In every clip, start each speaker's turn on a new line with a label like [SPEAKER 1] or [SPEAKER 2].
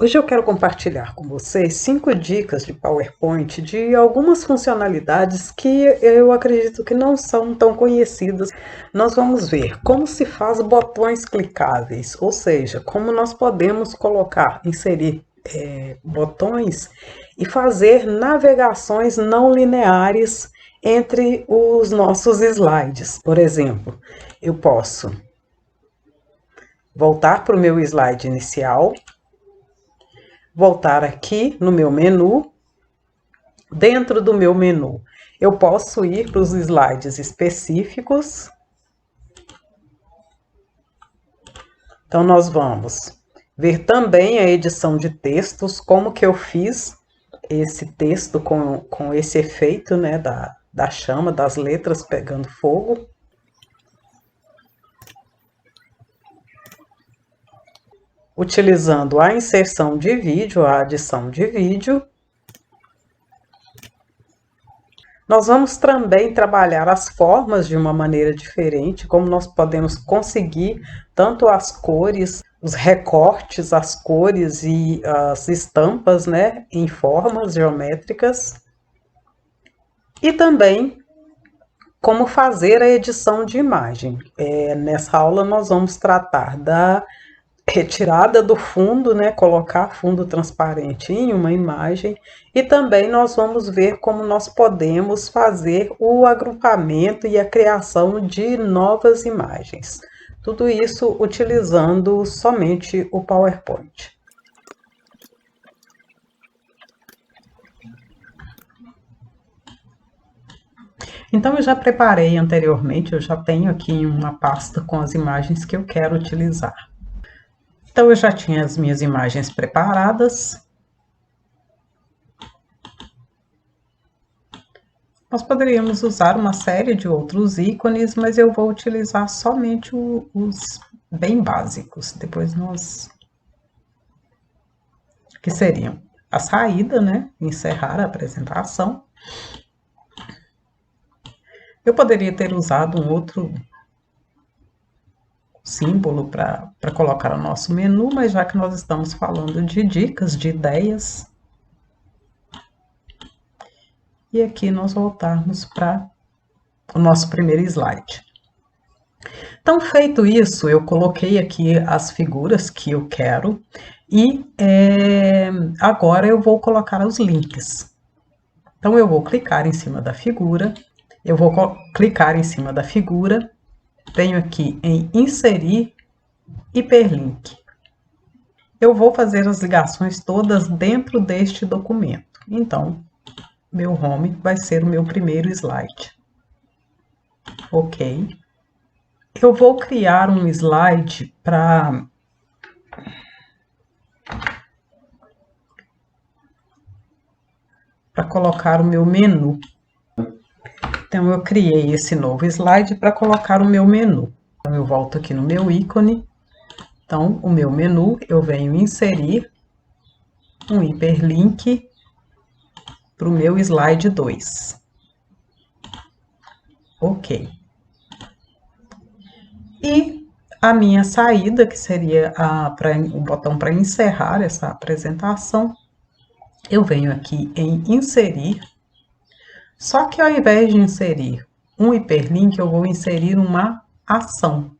[SPEAKER 1] Hoje eu quero compartilhar com vocês 5 dicas de PowerPoint de algumas funcionalidades que eu acredito que não são tão conhecidas. Nós vamos ver como se faz botões clicáveis, ou seja, como nós podemos inserir botões e fazer navegações não lineares entre os nossos slides. Por exemplo, eu posso voltar para o meu slide inicial, voltar aqui no meu menu. Dentro do meu menu, eu posso ir para os slides específicos. Então, nós vamos ver também a edição de textos, como que eu fiz esse texto com esse efeito, né, da chama, das letras pegando fogo. Utilizando a inserção de vídeo, a adição de vídeo. Nós vamos também trabalhar as formas de uma maneira diferente, como nós podemos conseguir tanto as cores, os recortes, as cores e as estampas, né, em formas geométricas. E também como fazer a edição de imagem. Nessa aula nós vamos tratar da retirada do fundo, né, colocar fundo transparente em uma imagem, e também nós vamos ver como nós podemos fazer o agrupamento e a criação de novas imagens. Tudo isso utilizando somente o PowerPoint. Então, eu já preparei anteriormente, eu já tenho aqui uma pasta com as imagens que eu quero utilizar. Então, eu já tinha as minhas imagens preparadas. Nós poderíamos usar uma série de outros ícones, mas eu vou utilizar somente os bem básicos. Depois que seriam a saída, né? Encerrar a apresentação. Eu poderia ter usado um outro símbolo para colocar o nosso menu, mas já que nós estamos falando de dicas, de ideias, e aqui nós voltarmos para o nosso primeiro slide. Então, feito isso, eu coloquei aqui as figuras que eu quero e agora eu vou colocar os links. Então, eu vou clicar em cima da figura, venho aqui em inserir hiperlink. Eu vou fazer as ligações todas dentro deste documento. Então, meu home vai ser o meu primeiro slide. Ok. Eu vou criar um slide para colocar o meu menu. Então, eu criei esse novo slide para colocar o meu menu. Então, eu volto aqui no meu ícone. Então, o meu menu, eu venho inserir um hiperlink para o meu slide 2. Ok. E a minha saída, que seria o botão para encerrar essa apresentação, eu venho aqui em inserir, só que ao invés de inserir um hiperlink, eu vou inserir uma ação.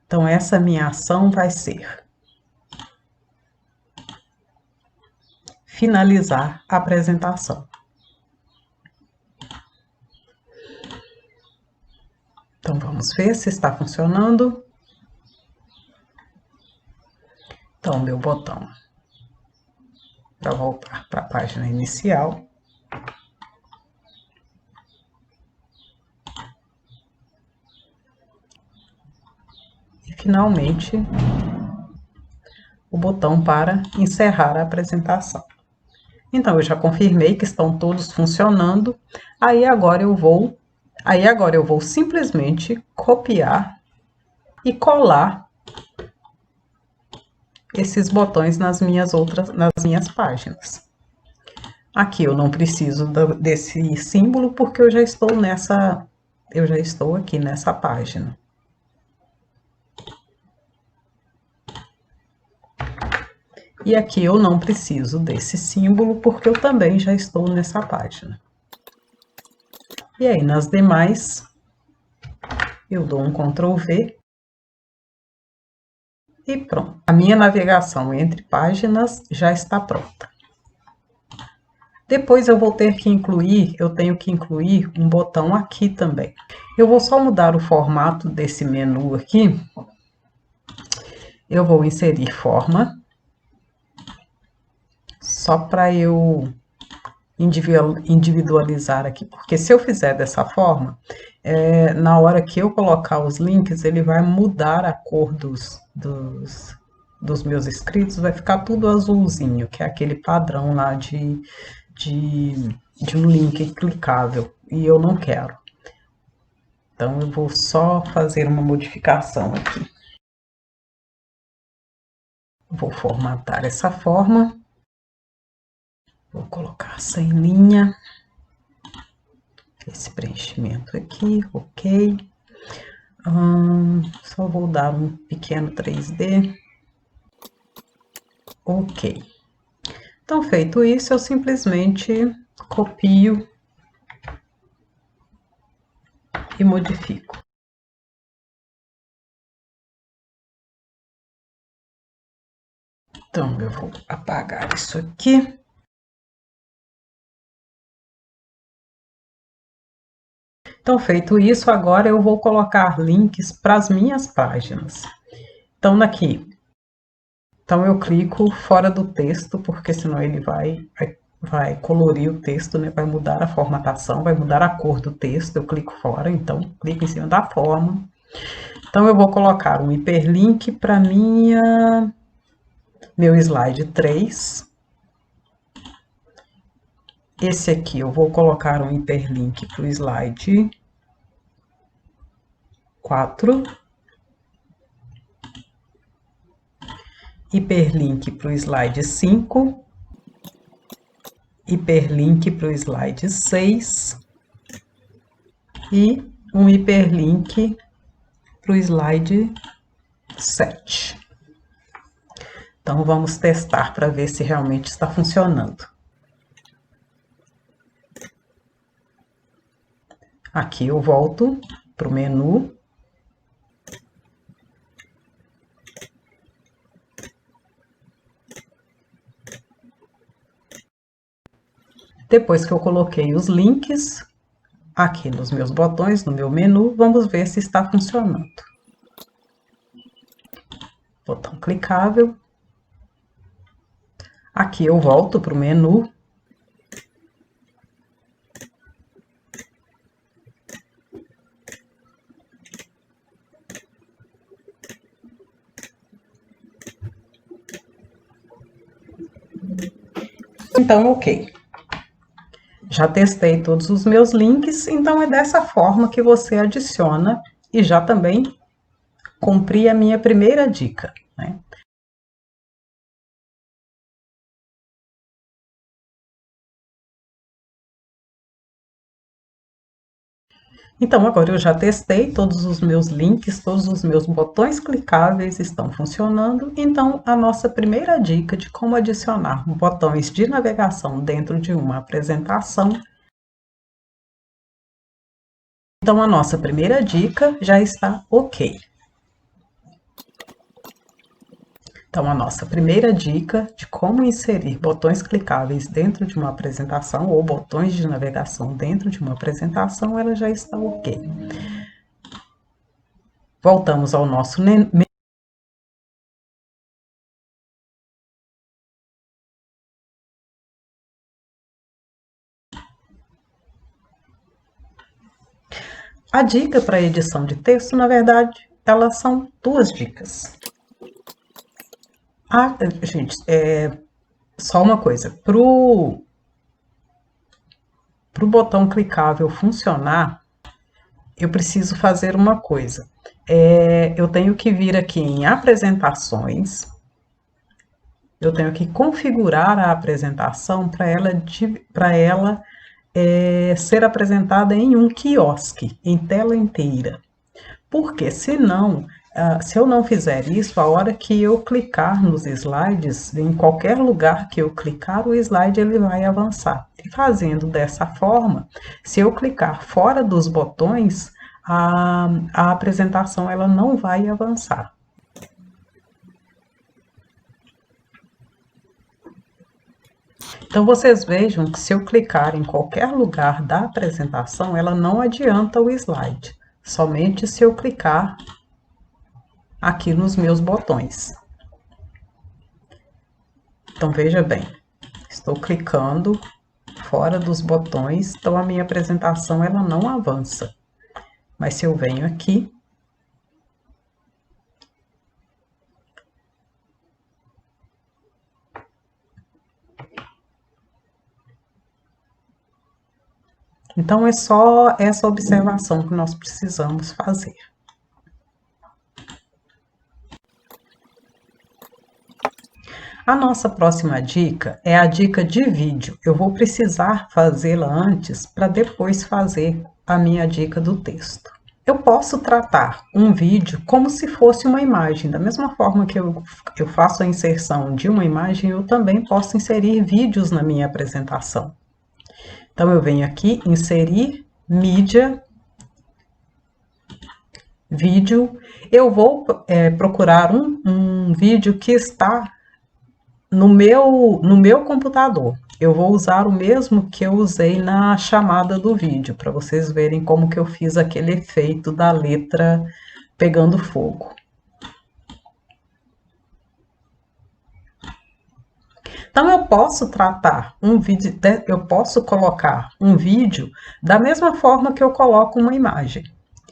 [SPEAKER 1] Então, essa minha ação vai ser finalizar a apresentação. Então, vamos ver se está funcionando. Então, meu botão para voltar para a página inicial. E, finalmente, o botão para encerrar a apresentação. Então, eu já confirmei que estão todos funcionando. Aí agora eu vou simplesmente copiar e colar esses botões nas minhas páginas. Aqui eu não preciso desse símbolo porque eu já estou aqui nessa página. E aqui eu não preciso desse símbolo, porque eu também já estou nessa página. E aí, nas demais, eu dou um Ctrl V. E pronto. A minha navegação entre páginas já está pronta. Depois eu vou ter que incluir, eu tenho que incluir um botão aqui também. Eu vou só mudar o formato desse menu aqui. Eu vou inserir forma. Só para eu individualizar aqui, porque se eu fizer dessa forma, na hora que eu colocar os links, ele vai mudar a cor dos meus escritos, vai ficar tudo azulzinho, que é aquele padrão lá de um link clicável, e eu não quero. Então, eu vou só fazer uma modificação aqui. Vou formatar essa forma. Vou colocar sem linha. Esse preenchimento aqui, ok. Só vou dar um pequeno 3D. Ok. Então, feito isso, eu simplesmente copio e modifico. Então, eu vou apagar isso aqui. Então, feito isso, agora eu vou colocar links para as minhas páginas. Então, aqui. Então, eu clico fora do texto, porque senão ele vai colorir o texto, né? Vai mudar a formatação, vai mudar a cor do texto. Eu clico fora, então, clico em cima da forma. Então, eu vou colocar um hiperlink para meu slide 3. Esse aqui eu vou colocar um hiperlink para o slide 4. Hiperlink para o slide 5. Hiperlink para o slide 6. E um hiperlink para o slide 7. Então, vamos testar para ver se realmente está funcionando. Aqui eu volto para o menu. Depois que eu coloquei os links aqui nos meus botões, no meu menu, vamos ver se está funcionando. Botão clicável. Aqui eu volto para o menu. Então, ok. Já testei todos os meus links, então é dessa forma que você adiciona e já também cumpri a minha primeira dica, né? Então, agora eu já testei todos os meus links, todos os meus botões clicáveis estão funcionando. Então, a nossa primeira dica de como adicionar botões de navegação dentro de uma apresentação. Então, a nossa primeira dica já está ok. Então, a nossa primeira dica de como inserir botões clicáveis dentro de uma apresentação ou botões de navegação dentro de uma apresentação, ela já está ok. Voltamos ao nosso menu. A dica para edição de texto, na verdade, elas são duas dicas. Gente, só uma coisa, pro botão clicável funcionar, eu preciso fazer uma coisa. Eu tenho que vir aqui em apresentações, eu tenho que configurar a apresentação para ela ser apresentada em um quiosque, em tela inteira. Porque senão Se eu não fizer isso, a hora que eu clicar nos slides, em qualquer lugar que eu clicar, o slide ele vai avançar. E fazendo dessa forma, se eu clicar fora dos botões, a apresentação ela não vai avançar. Então, vocês vejam que se eu clicar em qualquer lugar da apresentação, ela não adianta o slide, somente se eu clicar aqui nos meus botões. Então, veja bem, estou clicando fora dos botões, então a minha apresentação ela não avança. Mas se eu venho aqui, então é só essa observação que nós precisamos fazer. A nossa próxima dica é a dica de vídeo. Eu vou precisar fazê-la antes para depois fazer a minha dica do texto. Eu posso tratar um vídeo como se fosse uma imagem. Da mesma forma que eu faço a inserção de uma imagem, eu também posso inserir vídeos na minha apresentação. Então, eu venho aqui, inserir mídia, vídeo. Eu vou procurar um vídeo que está no meu computador. Eu vou usar o mesmo que eu usei na chamada do vídeo, para vocês verem como que eu fiz aquele efeito da letra pegando fogo. Então, eu posso tratar um vídeo, eu posso colocar um vídeo da mesma forma que eu coloco uma imagem.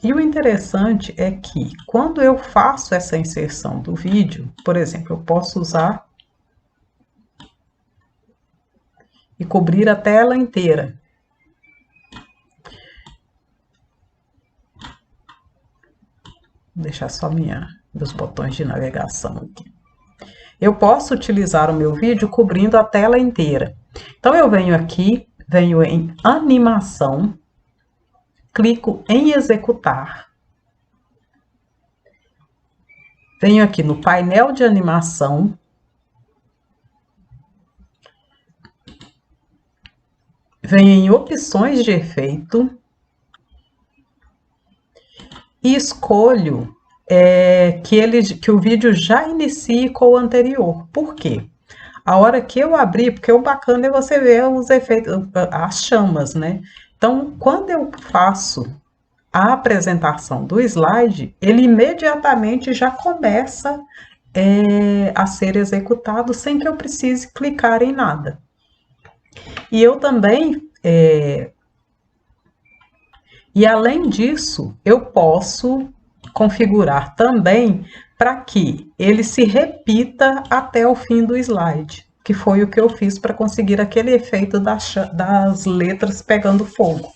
[SPEAKER 1] E o interessante é que, quando eu faço essa inserção do vídeo, por exemplo, eu posso usar e cobrir a tela inteira. Vou deixar só meus botões de navegação aqui. Eu posso utilizar o meu vídeo cobrindo a tela inteira. Então, eu venho aqui, venho em animação, clico em executar. Venho aqui no painel de animação. Venho em opções de efeito. E escolho que o vídeo já inicie com o anterior. Por quê? A hora que eu abrir, porque o bacana é você ver os efeitos, as chamas, né? Então, quando eu faço a apresentação do slide, ele imediatamente já começa a ser executado sem que eu precise clicar em nada. E eu também, e além disso, eu posso configurar também para que ele se repita até o fim do slide, que foi o que eu fiz para conseguir aquele efeito das letras pegando fogo.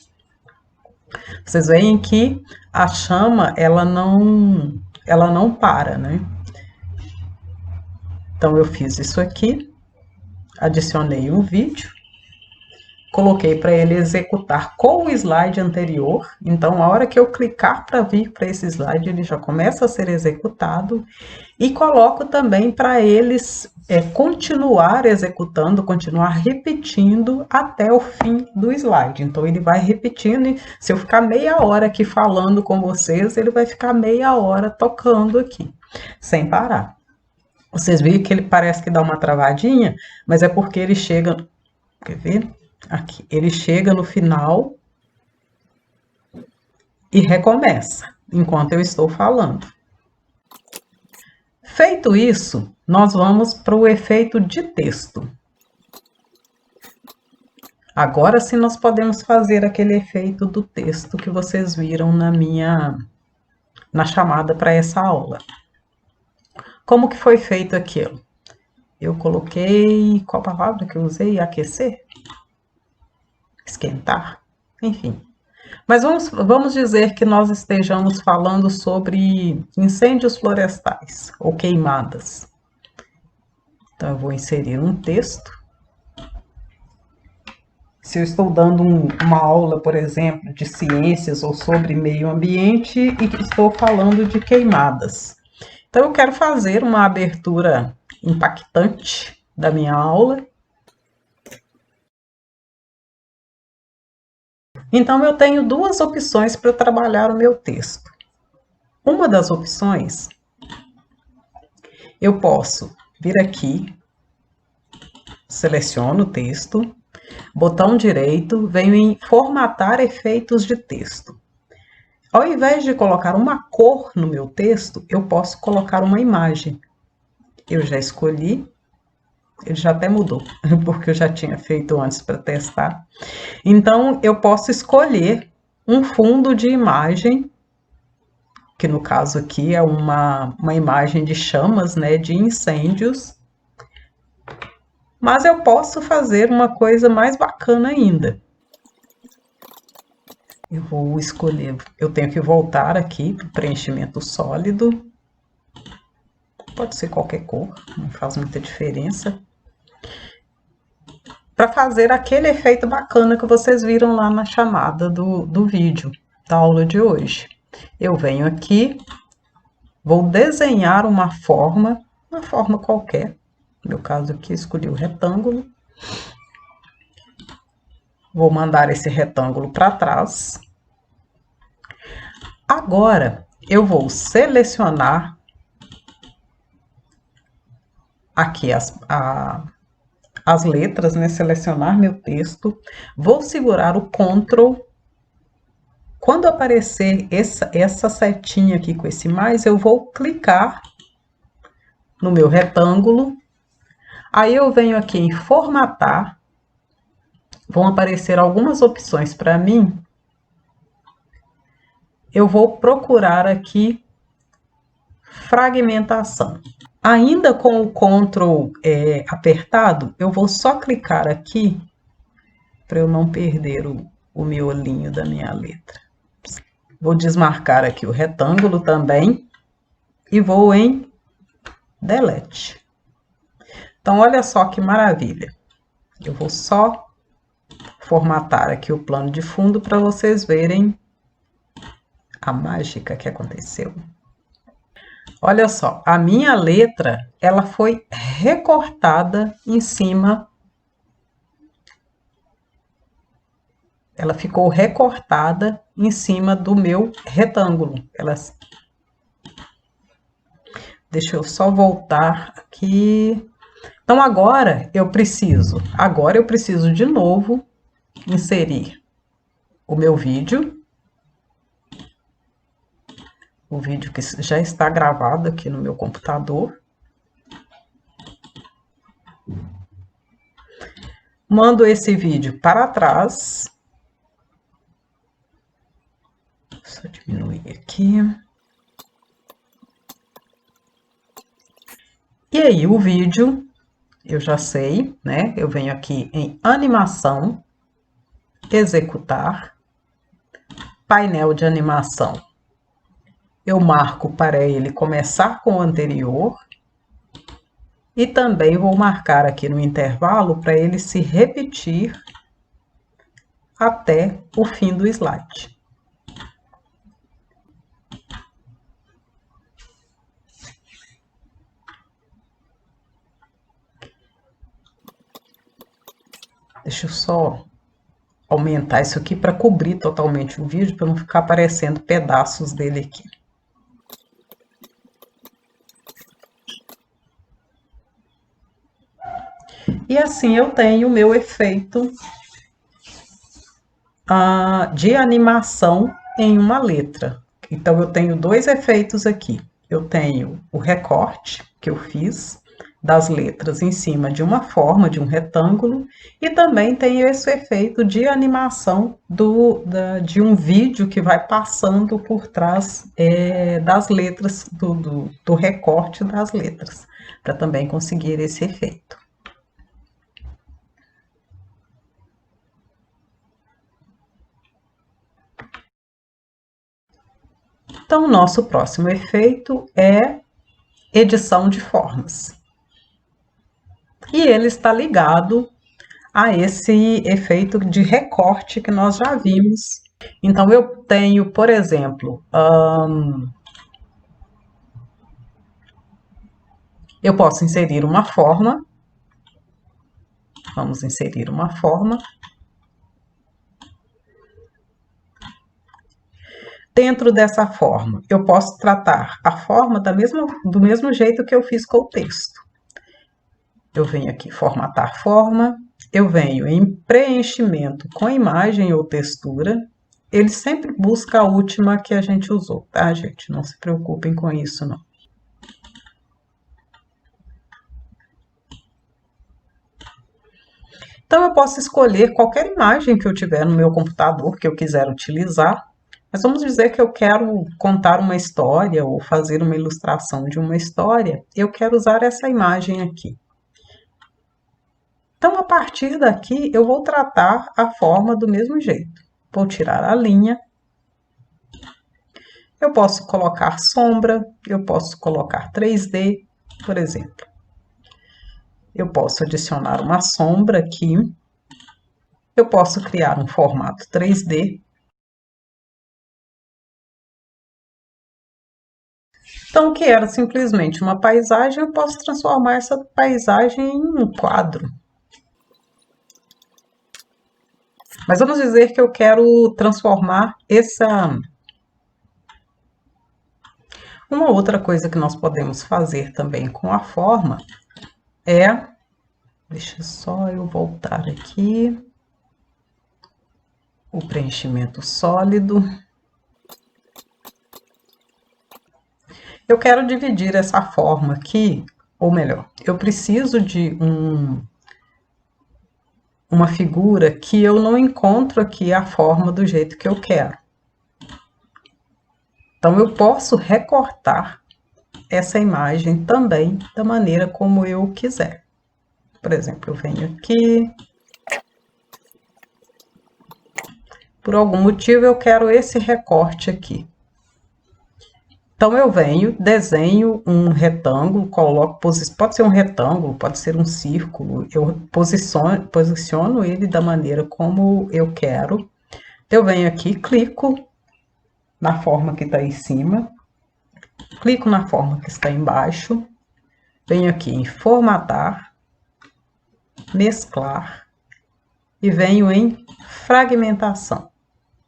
[SPEAKER 1] Vocês veem que a chama, ela não para, né? Então, eu fiz isso aqui, adicionei um vídeo, coloquei para ele executar com o slide anterior. Então, a hora que eu clicar para vir para esse slide, ele já começa a ser executado. E coloco também para eles continuar executando, continuar repetindo até o fim do slide. Então, ele vai repetindo. E se eu ficar meia hora aqui falando com vocês, ele vai ficar meia hora tocando aqui, sem parar. Vocês viram que ele parece que dá uma travadinha, mas é porque ele chega... Quer ver? Aqui, ele chega no final e recomeça, enquanto eu estou falando. Feito isso, nós vamos para o efeito de texto. Agora sim nós podemos fazer aquele efeito do texto que vocês viram na chamada para essa aula. Como que foi feito aquilo? Eu coloquei, qual palavra que eu usei? Aquecer? Esquentar, enfim. Mas vamos dizer que nós estejamos falando sobre incêndios florestais ou queimadas. Então, eu vou inserir um texto. Se eu estou dando uma aula, por exemplo, de ciências ou sobre meio ambiente e que estou falando de queimadas. Então, eu quero fazer uma abertura impactante da minha aula. Então, eu tenho duas opções para trabalhar o meu texto. Uma das opções, eu posso vir aqui, seleciono o texto, botão direito, venho em formatar efeitos de texto. Ao invés de colocar uma cor no meu texto, eu posso colocar uma imagem. Eu já escolhi, ele já até mudou, porque eu já tinha feito antes para testar. Então, eu posso escolher um fundo de imagem, que no caso aqui é uma imagem de chamas, né, de incêndios. Mas eu posso fazer uma coisa mais bacana ainda. Eu vou escolher, eu tenho que voltar aqui para o preenchimento sólido. Pode ser qualquer cor, não faz muita diferença. Para fazer aquele efeito bacana que vocês viram lá na chamada do vídeo da aula de hoje. Eu venho aqui, vou desenhar uma forma qualquer. No meu caso aqui, escolhi o retângulo. Vou mandar esse retângulo para trás. Agora, eu vou selecionar aqui as letras, né? Selecionar meu texto. Vou segurar o Ctrl. Quando aparecer essa setinha aqui com esse mais, eu vou clicar no meu retângulo. Aí eu venho aqui em formatar. Vão aparecer algumas opções para mim. Eu vou procurar aqui fragmentação. Ainda com o Ctrl apertado, eu vou só clicar aqui para eu não perder o miolinho da minha letra. Vou desmarcar aqui o retângulo também e vou em Delete. Então, olha só que maravilha. Eu vou só formatar aqui o plano de fundo para vocês verem a mágica que aconteceu. Olha só, a minha letra, ela foi recortada em cima. Ela ficou recortada em cima do meu retângulo. Deixa eu só voltar aqui. Então, agora eu preciso de novo inserir o meu vídeo. O vídeo que já está gravado aqui no meu computador. Mando esse vídeo para trás. Só diminuir aqui. E aí, o vídeo, eu já sei, né? Eu venho aqui em animação, executar, painel de animação. Eu marco para ele começar com o anterior. E também vou marcar aqui no intervalo para ele se repetir até o fim do slide. Deixa eu só aumentar isso aqui para cobrir totalmente o vídeo, para não ficar aparecendo pedaços dele aqui. E assim eu tenho o meu efeito de animação em uma letra. Então, eu tenho dois efeitos aqui. Eu tenho o recorte que eu fiz das letras em cima de uma forma, de um retângulo, e também tenho esse efeito de animação de um vídeo que vai passando por trás das letras, do recorte das letras, para também conseguir esse efeito. Então, o nosso próximo efeito é edição de formas. E ele está ligado a esse efeito de recorte que nós já vimos. Então, eu tenho, por exemplo, eu posso inserir uma forma. Vamos inserir uma forma. Dentro dessa forma, eu posso tratar a forma do mesmo jeito que eu fiz com o texto. Eu venho aqui formatar forma, eu venho em preenchimento com imagem ou textura. Ele sempre busca a última que a gente usou, tá, gente? Não se preocupem com isso, não. Então, eu posso escolher qualquer imagem que eu tiver no meu computador que eu quiser utilizar. Mas vamos dizer que eu quero contar uma história ou fazer uma ilustração de uma história. Eu quero usar essa imagem aqui. Então, a partir daqui, eu vou tratar a forma do mesmo jeito. Vou tirar a linha. Eu posso colocar sombra, eu posso colocar 3D, por exemplo. Eu posso adicionar uma sombra aqui. Eu posso criar um formato 3D. Então, o que era simplesmente uma paisagem, eu posso transformar essa paisagem em um quadro. Mas vamos dizer que eu quero transformar essa... Uma outra coisa que nós podemos fazer também com a forma é... Deixa só eu voltar aqui. O preenchimento sólido. Eu quero dividir essa forma aqui, ou melhor, eu preciso de uma figura que eu não encontro aqui a forma do jeito que eu quero. Então, eu posso recortar essa imagem também da maneira como eu quiser. Por exemplo, eu venho aqui. Por algum motivo, eu quero esse recorte aqui. Então, eu venho, desenho um retângulo, coloco, pode ser um retângulo, pode ser um círculo, eu posiciono ele da maneira como eu quero. Eu venho aqui, clico na forma que está em cima, clico na forma que está embaixo, venho aqui em formatar, mesclar e venho em fragmentação.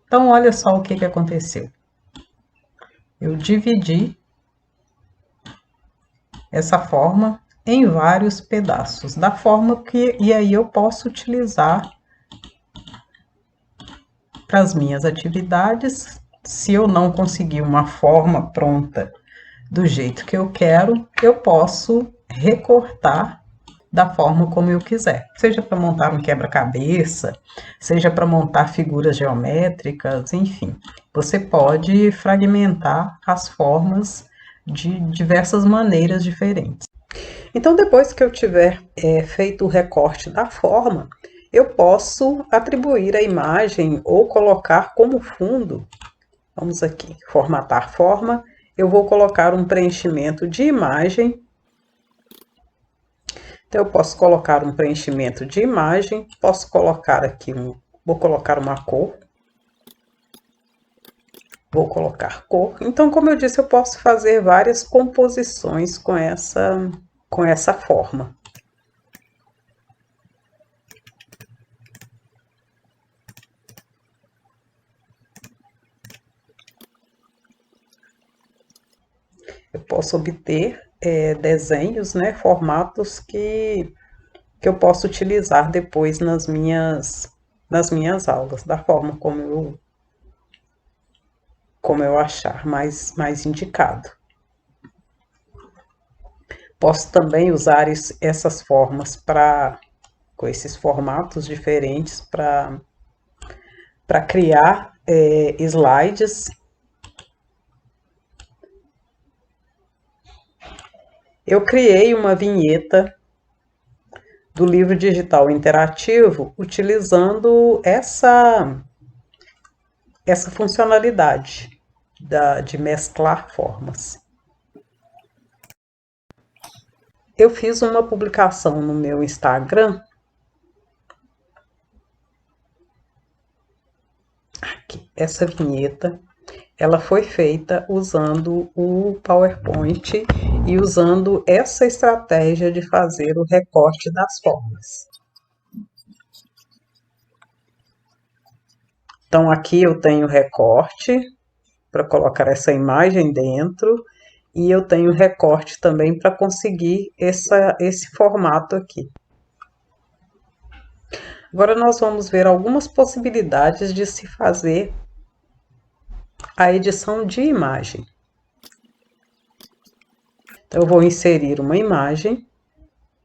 [SPEAKER 1] Então, olha só o que aconteceu. Eu dividi essa forma em vários pedaços da forma e aí eu posso utilizar para as minhas atividades. Se eu não conseguir uma forma pronta do jeito que eu quero, eu posso recortar da forma como eu quiser. Seja para montar um quebra-cabeça, seja para montar figuras geométricas, enfim. Você pode fragmentar as formas de diversas maneiras diferentes. Então, depois que eu tiver feito o recorte da forma, eu posso atribuir a imagem ou colocar como fundo. Vamos aqui, formatar forma. Eu vou colocar um preenchimento de imagem. Então, eu posso colocar um preenchimento de imagem. Posso colocar aqui, vou colocar uma cor. Vou colocar cor. Então, como eu disse, eu posso fazer várias composições com essa forma. Eu posso obter desenhos, né, formatos que eu posso utilizar depois nas minhas aulas, da forma como eu achar mais indicado. Posso também usar essas formas com esses formatos diferentes para criar slides. Eu criei uma vinheta do livro digital interativo utilizando essa funcionalidade de mesclar formas. Eu fiz uma publicação no meu Instagram essa vinheta, ela foi feita usando o PowerPoint e usando essa estratégia de fazer o recorte das formas. Então, aqui eu tenho recorte para colocar essa imagem dentro e eu tenho recorte também para conseguir esse formato aqui. Agora nós vamos ver algumas possibilidades de se fazer a edição de imagem. Então, eu vou inserir uma imagem.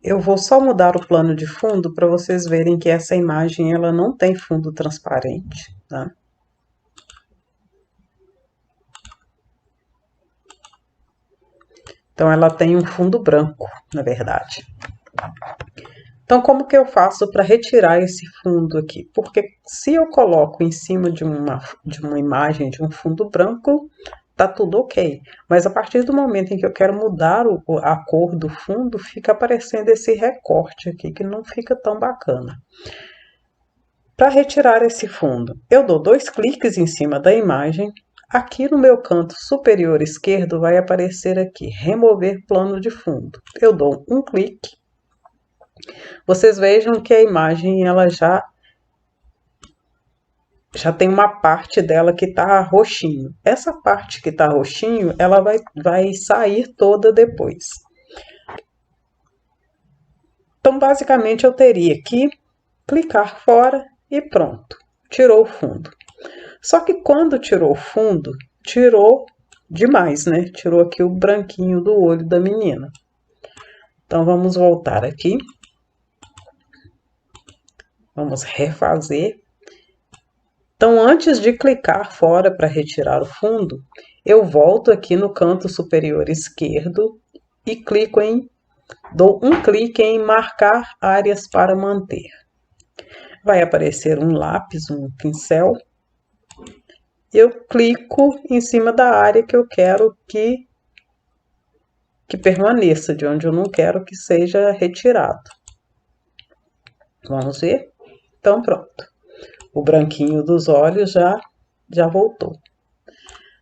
[SPEAKER 1] Eu vou só mudar o plano de fundo para vocês verem que essa imagem ela não tem fundo transparente, tá? Então, ela tem um fundo branco, na verdade. Então, como que eu faço para retirar esse fundo aqui? Porque se eu coloco em cima de uma imagem de um fundo branco, tá tudo ok. Mas a partir do momento em que eu quero mudar a cor do fundo, fica aparecendo esse recorte aqui, que não fica tão bacana. Para retirar esse fundo, eu dou 2 cliques em cima da imagem. Aqui no meu canto superior esquerdo vai aparecer aqui, remover plano de fundo. Eu dou um clique. Vocês vejam que a imagem ela já tem uma parte dela que está roxinho. Essa parte que está roxinho, ela vai sair toda depois. Então, basicamente, eu teria que clicar fora e pronto. Tirou o fundo. Só que quando tirou o fundo, tirou demais, né? Tirou aqui o branquinho do olho da menina. Então, vamos voltar aqui. Vamos refazer. Então, antes de clicar fora para retirar o fundo, eu volto aqui no canto superior esquerdo e dou um clique em marcar áreas para manter. Vai aparecer um lápis, um pincel. Eu clico em cima da área que eu quero que permaneça, de onde eu não quero que seja retirado. Vamos ver? Então, pronto. O branquinho dos olhos já voltou.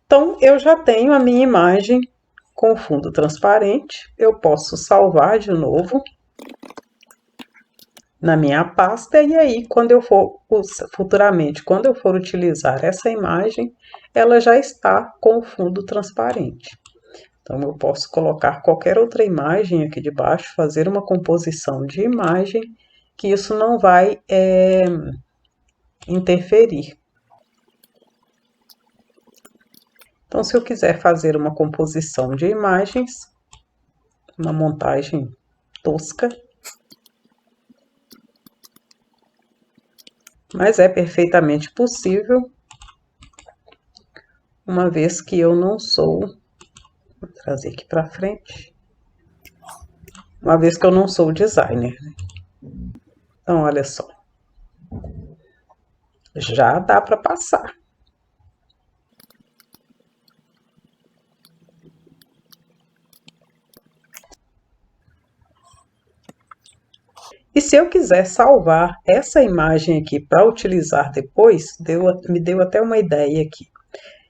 [SPEAKER 1] Então, eu já tenho a minha imagem com fundo transparente. Eu posso salvar de novo na minha pasta e aí, futuramente, quando eu for utilizar essa imagem, ela já está com o fundo transparente. Então, eu posso colocar qualquer outra imagem aqui de baixo, fazer uma composição de imagem, que isso não vai interferir. Então, se eu quiser fazer uma composição de imagens, uma montagem tosca, mas é perfeitamente possível, uma vez que eu não sou, vou trazer aqui para frente, uma vez que eu não sou designer. Então, olha só, já dá para passar. E se eu quiser salvar essa imagem aqui para utilizar depois, me deu até uma ideia aqui.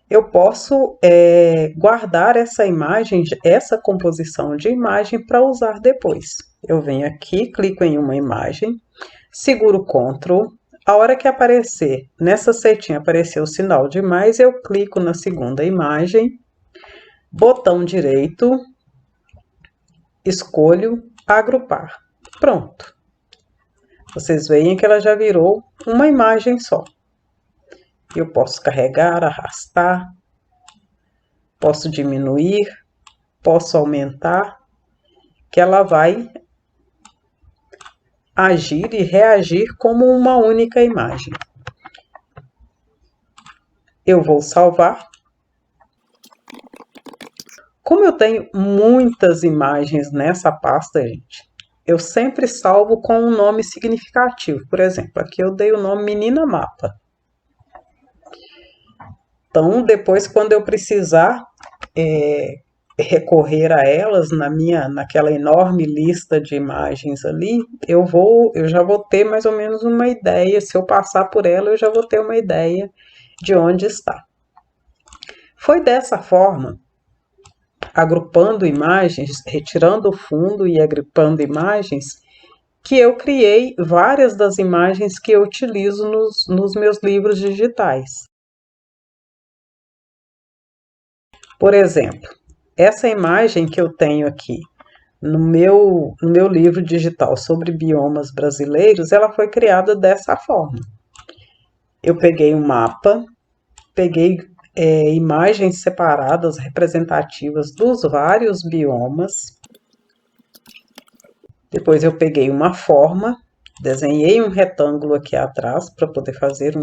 [SPEAKER 1] Eu posso guardar essa imagem, essa composição de imagem para usar depois. Eu venho aqui, clico em uma imagem, seguro Ctrl. A hora que aparecer, nessa setinha aparecer o sinal de mais, eu clico na segunda imagem, botão direito, escolho agrupar. Pronto. Vocês veem que ela já virou uma imagem só. Eu posso carregar, arrastar, posso diminuir, posso aumentar, que ela vai agir e reagir como uma única imagem. Eu vou salvar. Como eu tenho muitas imagens nessa pasta, gente, eu sempre salvo com um nome significativo. Por exemplo, aqui eu dei o nome Menina Mapa. Então, depois, quando eu precisar recorrer a elas naquela enorme lista de imagens ali, eu já vou ter mais ou menos uma ideia. Se eu passar por ela, eu já vou ter uma ideia de onde está. Foi dessa forma, agrupando imagens, retirando o fundo e agrupando imagens, que eu criei várias das imagens que eu utilizo nos meus livros digitais. Por exemplo, essa imagem que eu tenho aqui no meu livro digital sobre biomas brasileiros, ela foi criada dessa forma. Eu peguei um mapa, peguei imagens separadas representativas dos vários biomas. Depois eu peguei uma forma, desenhei um retângulo aqui atrás para poder fazer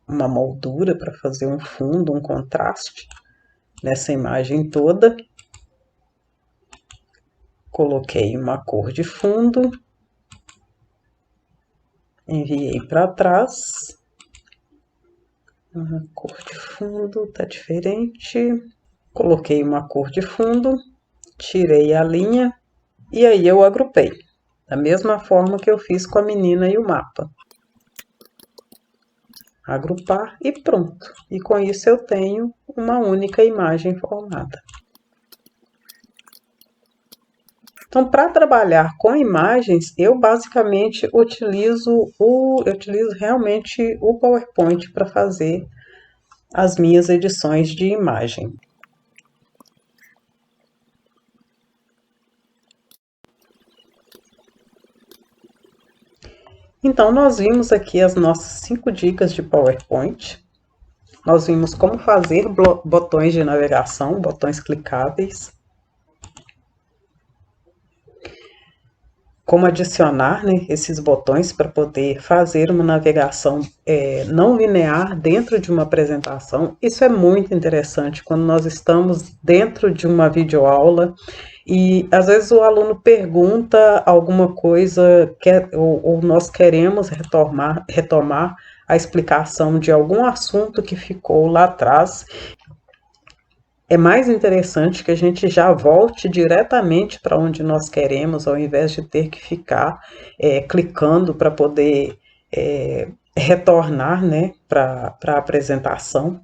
[SPEAKER 1] uma moldura, para fazer um fundo, um contraste nessa imagem toda. Coloquei uma cor de fundo, enviei para trás. A cor de fundo tá diferente. Coloquei uma cor de fundo, tirei a linha e aí eu agrupei. Da mesma forma que eu fiz com a menina e o mapa. Agrupar e pronto. E com isso eu tenho uma única imagem formada. Então, para trabalhar com imagens, eu basicamente utilizo realmente o PowerPoint para fazer as minhas edições de imagem. Então, nós vimos aqui as nossas 5 dicas de PowerPoint. Nós vimos como fazer botões de navegação, botões clicáveis. Como adicionar, né, esses botões para poder fazer uma navegação não linear dentro de uma apresentação. Isso é muito interessante quando nós estamos dentro de uma videoaula e às vezes o aluno pergunta alguma coisa ou nós queremos retomar a explicação de algum assunto que ficou lá atrás. É mais interessante que a gente já volte diretamente para onde nós queremos, ao invés de ter que ficar clicando para poder retornar, né, para a apresentação.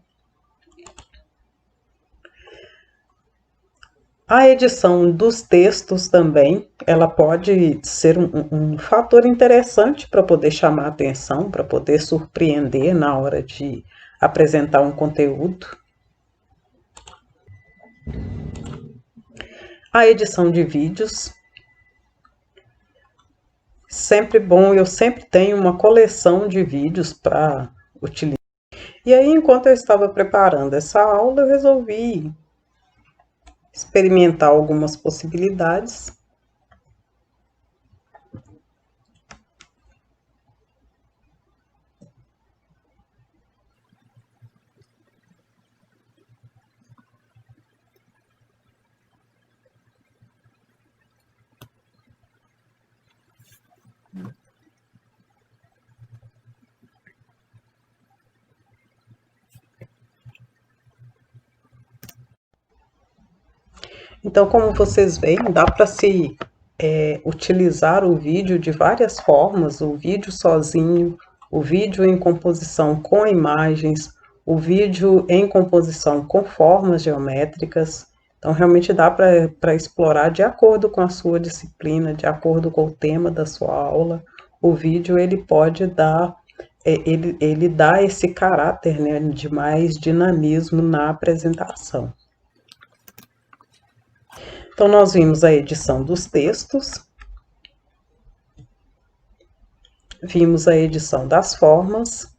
[SPEAKER 1] A edição dos textos também, ela pode ser um fator interessante para poder chamar atenção, para poder surpreender na hora de apresentar um conteúdo. A edição de vídeos, sempre bom, eu sempre tenho uma coleção de vídeos para utilizar. E aí, enquanto eu estava preparando essa aula, eu resolvi experimentar algumas possibilidades. Então, como vocês veem, dá para se utilizar o vídeo de várias formas, o vídeo sozinho, o vídeo em composição com imagens, o vídeo em composição com formas geométricas. Então, realmente dá para explorar de acordo com a sua disciplina, de acordo com o tema da sua aula. O vídeo, ele pode dar, ele dá esse caráter, né, de mais dinamismo na apresentação. Então, nós vimos a edição dos textos, vimos a edição das formas,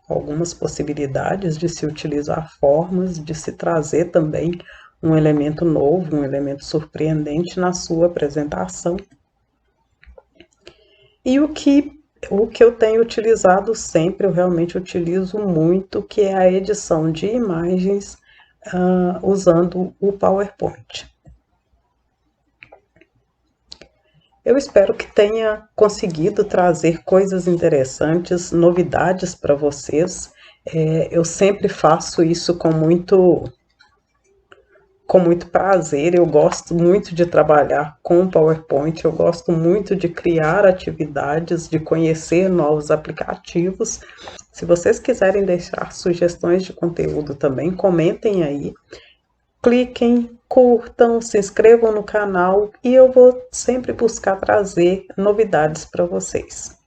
[SPEAKER 1] algumas possibilidades de se utilizar formas, de se trazer também um elemento novo, um elemento surpreendente na sua apresentação. E o que eu tenho utilizado sempre, eu realmente utilizo muito, que é a edição de imagens usando o PowerPoint. Eu espero que tenha conseguido trazer coisas interessantes, novidades para vocês. Eu sempre faço isso com muito prazer. Eu gosto muito de trabalhar com PowerPoint, eu gosto muito de criar atividades, de conhecer novos aplicativos. Se vocês quiserem deixar sugestões de conteúdo também, comentem aí. Cliquem, curtam, se inscrevam no canal e eu vou sempre buscar trazer novidades para vocês.